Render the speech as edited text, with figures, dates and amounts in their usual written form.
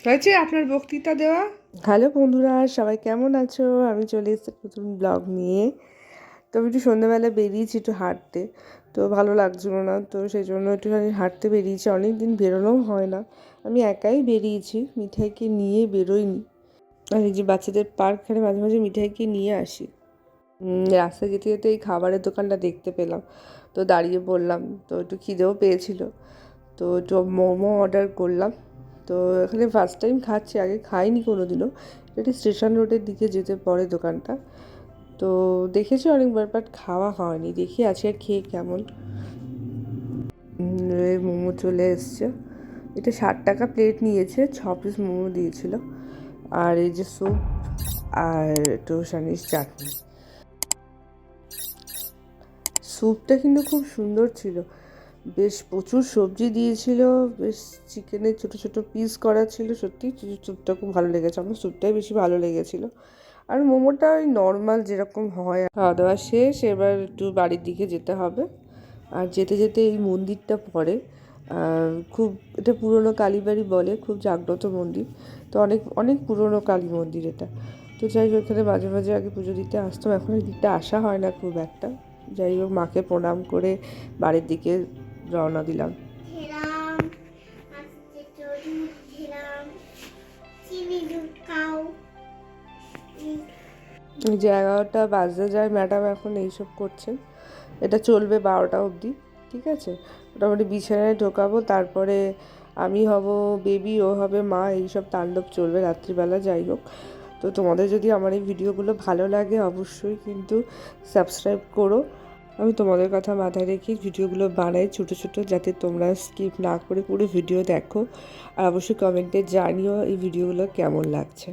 হয়েছে আপনার বক্তৃতা দেওয়া। হ্যালো বন্ধুরা, সবাই কেমন আছো? আমি চলে এসেছি নতুন ব্লগ নিয়ে। তো আমি একটু সন্ধ্যাবেলা বেরিয়েছি একটু হাঁটতে, তো ভালো লাগছিল না, তো সেই জন্য একটুখানি হাঁটতে বেরিয়েছি। অনেক দিন বেরোনোও হয় না, আমি একাই বেরিয়েছি, মিঠাইকে নিয়ে বেরোইনি। আর এই যে বাচ্চাদের পার্কখানে মাঝে মাঝে মিঠাইকে নিয়ে আসি। রাস্তায় যেতে যেতে এই খাবারের দোকানটা দেখতে পেলাম, তো দাঁড়িয়ে পড়লাম, তো একটু খিদেও পেয়েছিল, তো একটু মোমো অর্ডার করলাম। তো এখানে ফার্স্ট টাইম খাচ্ছি, আগে খাইনি কোনো দিনও। এটা স্টেশন রোডের দিকে যেতে পড়ে দোকানটা, তো দেখেছি অনেকবার, বাট খাওয়া হয়নি। দেখি আজকে খেয়ে কেমন। মোমো চলে এসছে, এটা 60 টাকা প্লেট নিয়েছে, 6 পিস মোমো দিয়েছিল। আর এই যে স্যুপ আর টোসানির চাটনি। স্যুপটা কিন্তু খুব সুন্দর ছিল, বেশ প্রচুর সবজি দিয়েছিল, বেশ চিকেনের ছোট ছোট পিস করা ছিল। সত্যি স্যুপটা খুব ভালো লেগেছে, আমার স্যুপটাই বেশি ভালো লেগেছিলো। আর মোমোটা ওই নর্মাল যেরকম হয়। খাওয়া দাওয়া শেষ, এবার একটু বাড়ির দিকে যেতে হবে। আর যেতে যেতে এই মন্দিরটা পড়ে, খুব এটা পুরনো কালীবাড়ি বলে, খুব জাগ্রত মন্দির। তো অনেক অনেক পুরনো কালী মন্দির এটা। তো যাই হোক, এখানে মাঝে মাঝে আগে পুজো দিতে আসতাম, এখন এই দিকটা আসা হয় না খুব একটা। যাই হোক, মাকে প্রণাম করে বাড়ির দিকে রওনা দিলাম। যে 11টা বাজতে যায়, ম্যাডাম এখন এইসব করছেন। এটা চলবে 12টা অবধি, ঠিক আছে। মোটামুটি বিছানায় ঢোকাবো, তারপরে আমি হব বেবি, ও হবে মা, এইসব তাণ্ডব চলবে রাত্রিবেলা। যাই হোক, তো তোমাদের যদি আমার এই ভিডিওগুলো ভালো লাগে অবশ্যই কিন্তু সাবস্ক্রাইব করো। আমি তোমাদের কথা মাথায় রেখে ভিডিওগুলো বানাই ছোটো ছোটো, যাতে তোমরা স্কিপ না করে পুরো ভিডিও দেখো। আর অবশ্যই কমেন্টে জানিও এই ভিডিওগুলো কেমন লাগছে।